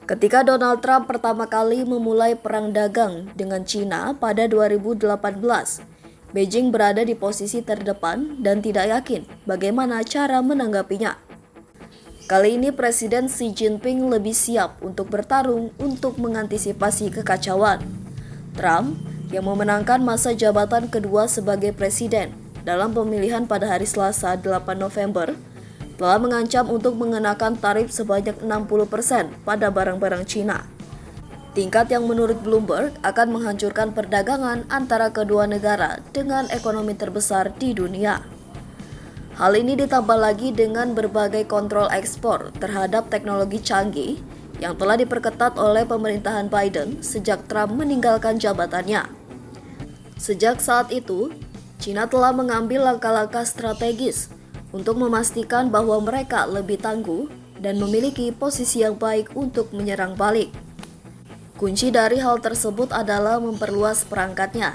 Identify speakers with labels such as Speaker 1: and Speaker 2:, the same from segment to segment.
Speaker 1: Ketika Donald Trump pertama kali memulai perang dagang dengan China pada 2018, Beijing berada di posisi terdepan dan tidak yakin bagaimana cara menanggapinya. Kali ini Presiden Xi Jinping lebih siap untuk bertarung untuk mengantisipasi kekacauan. Trump, yang memenangkan masa jabatan kedua sebagai presiden dalam pemilihan pada hari Selasa 8 November, telah mengancam untuk mengenakan tarif sebanyak 60% pada barang-barang Cina. Tingkat yang menurut Bloomberg akan menghancurkan perdagangan antara kedua negara dengan ekonomi terbesar di dunia. Hal ini ditambah lagi dengan berbagai kontrol ekspor terhadap teknologi canggih yang telah diperketat oleh pemerintahan Biden sejak Trump meninggalkan jabatannya. Sejak saat itu, China telah mengambil langkah-langkah strategis untuk memastikan bahwa mereka lebih tangguh dan memiliki posisi yang baik untuk menyerang balik. Kunci dari hal tersebut adalah memperluas perangkatnya,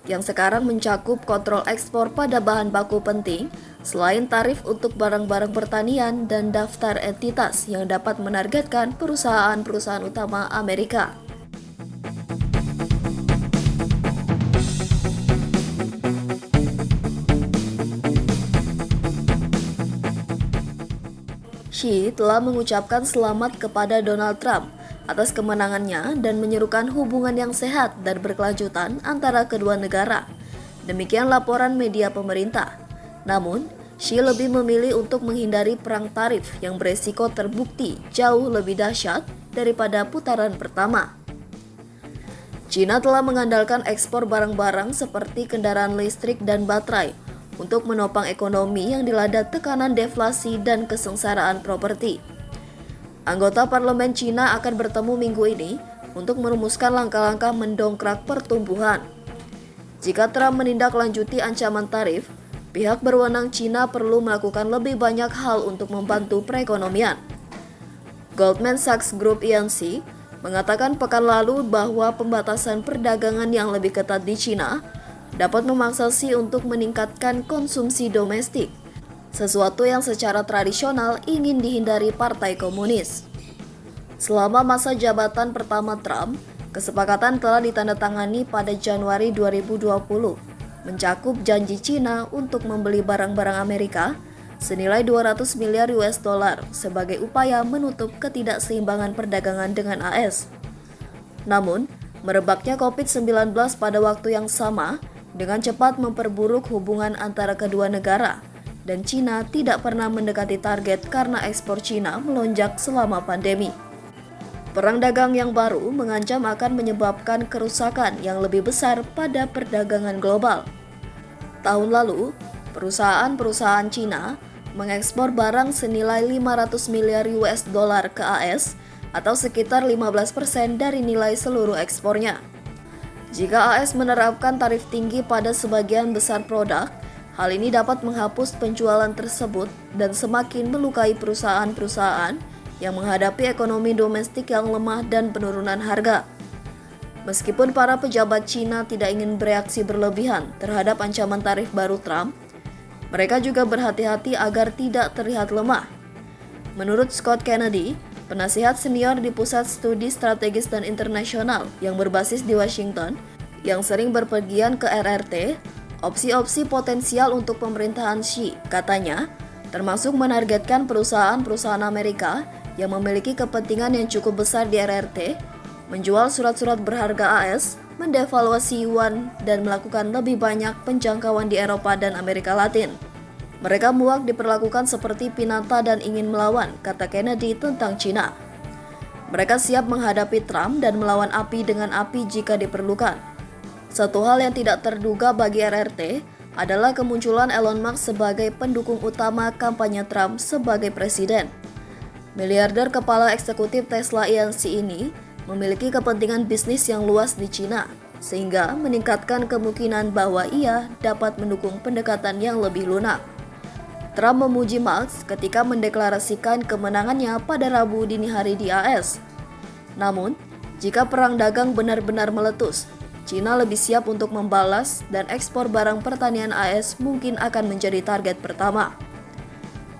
Speaker 1: yang sekarang mencakup kontrol ekspor pada bahan baku penting, selain tarif untuk barang-barang pertanian dan daftar entitas yang dapat menargetkan perusahaan-perusahaan utama Amerika. Xi telah mengucapkan selamat kepada Donald Trump atas kemenangannya dan menyerukan hubungan yang sehat dan berkelanjutan antara kedua negara. Demikian laporan media pemerintah. Namun, Xi lebih memilih untuk menghindari perang tarif yang beresiko terbukti jauh lebih dahsyat daripada putaran pertama. China telah mengandalkan ekspor barang-barang seperti kendaraan listrik dan baterai untuk menopang ekonomi yang dilanda tekanan deflasi dan kesengsaraan properti. Anggota parlemen China akan bertemu minggu ini untuk merumuskan langkah-langkah mendongkrak pertumbuhan. Jika Trump menindaklanjuti ancaman tarif, pihak berwenang China perlu melakukan lebih banyak hal untuk membantu perekonomian. Goldman Sachs Group Inc. mengatakan pekan lalu bahwa pembatasan perdagangan yang lebih ketat di China dapat memaksa Xi untuk meningkatkan konsumsi domestik, sesuatu yang secara tradisional ingin dihindari Partai Komunis. Selama masa jabatan pertama Trump, kesepakatan telah ditandatangani pada Januari 2020, mencakup janji China untuk membeli barang-barang Amerika senilai 200 miliar US dollar sebagai upaya menutup ketidakseimbangan perdagangan dengan AS. Namun, merebaknya COVID-19 pada waktu yang sama dengan cepat memperburuk hubungan antara kedua negara, dan China tidak pernah mendekati target karena ekspor China melonjak selama pandemi. Perang dagang yang baru mengancam akan menyebabkan kerusakan yang lebih besar pada perdagangan global. Tahun lalu, perusahaan-perusahaan China mengekspor barang senilai 500 miliar US dollar ke AS atau sekitar 15% dari nilai seluruh ekspornya. Jika AS menerapkan tarif tinggi pada sebagian besar produk, hal ini dapat menghapus penjualan tersebut dan semakin melukai perusahaan-perusahaan yang menghadapi ekonomi domestik yang lemah dan penurunan harga. Meskipun para pejabat China tidak ingin bereaksi berlebihan terhadap ancaman tarif baru Trump, mereka juga berhati-hati agar tidak terlihat lemah. Menurut Scott Kennedy, penasihat senior di Pusat Studi Strategis dan Internasional yang berbasis di Washington, yang sering berpergian ke RRT, opsi-opsi potensial untuk pemerintahan Xi, katanya, termasuk menargetkan perusahaan-perusahaan Amerika yang memiliki kepentingan yang cukup besar di RRT, menjual surat-surat berharga AS, mendevaluasi yuan, dan melakukan lebih banyak penjangkauan di Eropa dan Amerika Latin. Mereka muak diperlakukan seperti pinata dan ingin melawan, kata Kennedy tentang China. Mereka siap menghadapi Trump dan melawan api dengan api jika diperlukan. Satu hal yang tidak terduga bagi RRT adalah kemunculan Elon Musk sebagai pendukung utama kampanye Trump sebagai presiden. Miliarder kepala eksekutif Tesla Inc. ini memiliki kepentingan bisnis yang luas di China, sehingga meningkatkan kemungkinan bahwa ia dapat mendukung pendekatan yang lebih lunak. Trump memuji Musk ketika mendeklarasikan kemenangannya pada Rabu dini hari di AS. Namun, jika perang dagang benar-benar meletus, China lebih siap untuk membalas dan ekspor barang pertanian AS mungkin akan menjadi target pertama.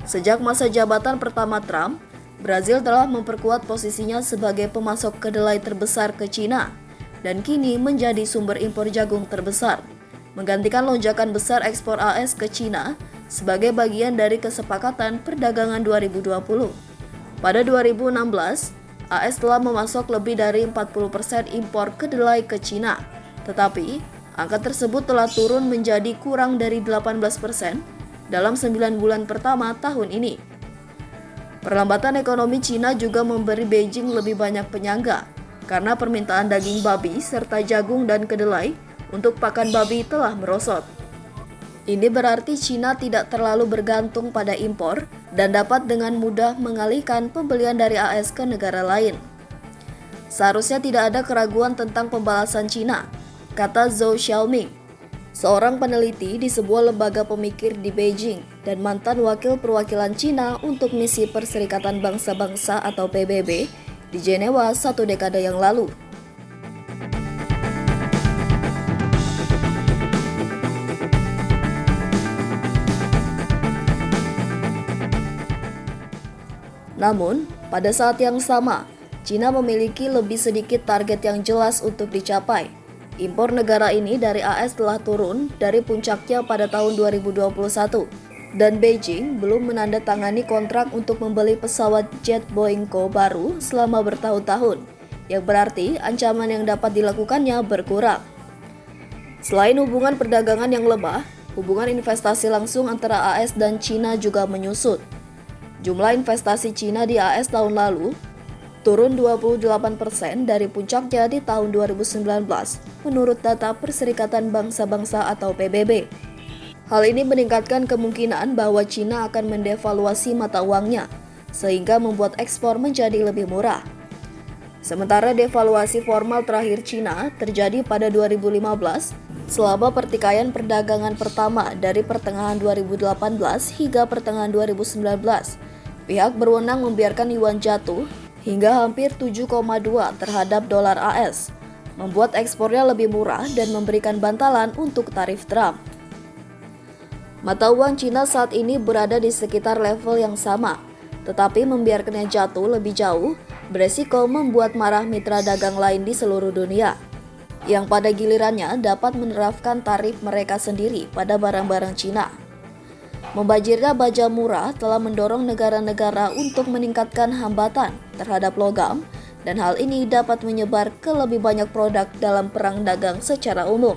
Speaker 1: Sejak masa jabatan pertama Trump, Brazil telah memperkuat posisinya sebagai pemasok kedelai terbesar ke Cina dan kini menjadi sumber impor jagung terbesar, menggantikan lonjakan besar ekspor AS ke Cina sebagai bagian dari kesepakatan perdagangan 2020. Pada 2016, AS telah memasok lebih dari 40% impor kedelai ke Cina, tetapi angka tersebut telah turun menjadi kurang dari 18% dalam 9 bulan pertama tahun ini. Perlambatan ekonomi Cina juga memberi Beijing lebih banyak penyangga karena permintaan daging babi serta jagung dan kedelai untuk pakan babi telah merosot. Ini berarti Cina tidak terlalu bergantung pada impor dan dapat dengan mudah mengalihkan pembelian dari AS ke negara lain. Seharusnya tidak ada keraguan tentang pembalasan Cina, kata Zhou Xiaoming, seorang peneliti di sebuah lembaga pemikir di Beijing dan mantan wakil perwakilan Cina untuk misi Perserikatan Bangsa-Bangsa atau PBB di Jenewa 1 dekade yang lalu. Namun, pada saat yang sama, Cina memiliki lebih sedikit target yang jelas untuk dicapai. Impor negara ini dari AS telah turun dari puncaknya pada tahun 2021 dan Beijing belum menandatangani kontrak untuk membeli pesawat jet Boeing Co baru selama bertahun-tahun, yang berarti ancaman yang dapat dilakukannya berkurang. Selain hubungan perdagangan yang lemah, hubungan investasi langsung antara AS dan Cina juga menyusut. Jumlah investasi Cina di AS tahun lalu turun 28% dari puncaknya di tahun 2019, menurut data Perserikatan Bangsa-Bangsa atau PBB. Hal ini meningkatkan kemungkinan bahwa Cina akan mendevaluasi mata uangnya, sehingga membuat ekspor menjadi lebih murah. Sementara devaluasi formal terakhir Cina terjadi pada 2015, selama pertikaian perdagangan pertama dari pertengahan 2018 hingga pertengahan 2019. Pihak berwenang membiarkan yuan jatuh hingga hampir 7,2 terhadap dolar AS, membuat ekspornya lebih murah dan memberikan bantalan untuk tarif Trump. Mata uang Cina saat ini berada di sekitar level yang sama, tetapi membiarkannya jatuh lebih jauh beresiko membuat marah mitra dagang lain di seluruh dunia, yang pada gilirannya dapat menerapkan tarif mereka sendiri pada barang-barang Cina. Membajirnya baja murah telah mendorong negara-negara untuk meningkatkan hambatan terhadap logam, dan hal ini dapat menyebar ke lebih banyak produk dalam perang dagang secara umum.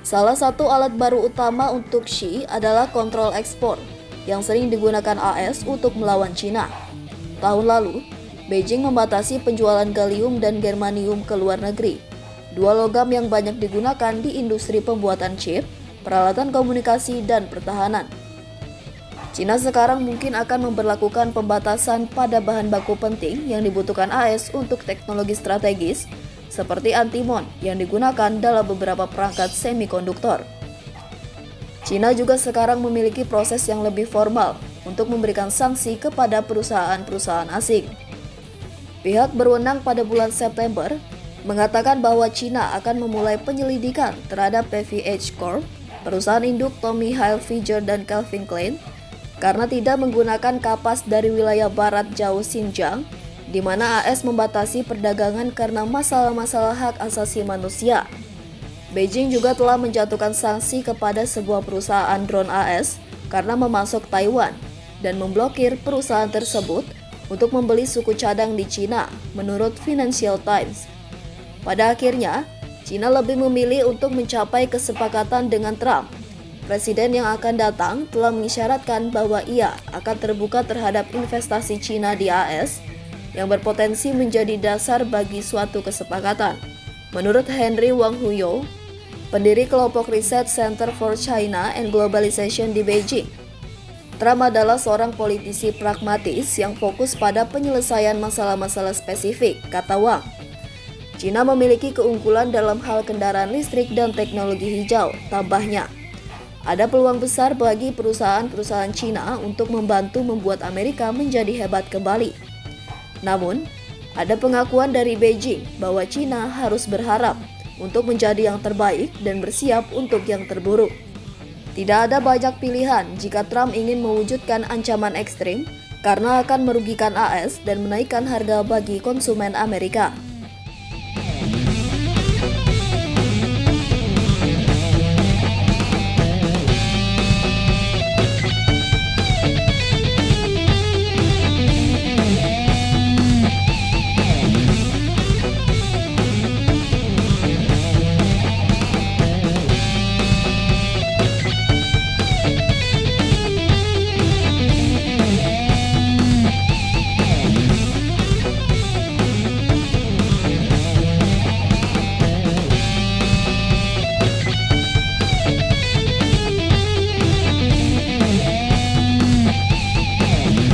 Speaker 1: Salah satu alat baru utama untuk Xi adalah kontrol ekspor, yang sering digunakan AS untuk melawan Cina. Tahun lalu, Beijing membatasi penjualan gallium dan germanium ke luar negeri, dua logam yang banyak digunakan di industri pembuatan chip, peralatan komunikasi, dan pertahanan. Cina sekarang mungkin akan memberlakukan pembatasan pada bahan baku penting yang dibutuhkan AS untuk teknologi strategis, seperti antimon yang digunakan dalam beberapa perangkat semikonduktor. Cina juga sekarang memiliki proses yang lebih formal untuk memberikan sanksi kepada perusahaan-perusahaan asing. Pihak berwenang pada bulan September mengatakan bahwa Cina akan memulai penyelidikan terhadap PVH Corp, perusahaan induk Tommy Hilfiger dan Calvin Klein, karena tidak menggunakan kapas dari wilayah barat jauh Xinjiang, di mana AS membatasi perdagangan karena masalah-masalah hak asasi manusia. Beijing juga telah menjatuhkan sanksi kepada sebuah perusahaan drone AS karena memasok Taiwan dan memblokir perusahaan tersebut untuk membeli suku cadang di Cina, menurut Financial Times. Pada akhirnya, Cina lebih memilih untuk mencapai kesepakatan dengan Trump. Presiden yang akan datang telah mengisyaratkan bahwa ia akan terbuka terhadap investasi Cina di AS yang berpotensi menjadi dasar bagi suatu kesepakatan. Menurut Henry Wang Huyo, pendiri kelompok riset Center for China and Globalization di Beijing, Trump adalah seorang politisi pragmatis yang fokus pada penyelesaian masalah-masalah spesifik, kata Wang. Cina memiliki keunggulan dalam hal kendaraan listrik dan teknologi hijau, tambahnya. Ada peluang besar bagi perusahaan-perusahaan Cina untuk membantu membuat Amerika menjadi hebat kembali. Namun, ada pengakuan dari Beijing bahwa Cina harus berharap untuk menjadi yang terbaik dan bersiap untuk yang terburuk. Tidak ada banyak pilihan jika Trump ingin mewujudkan ancaman ekstrim, karena akan merugikan AS dan menaikkan harga bagi konsumen Amerika.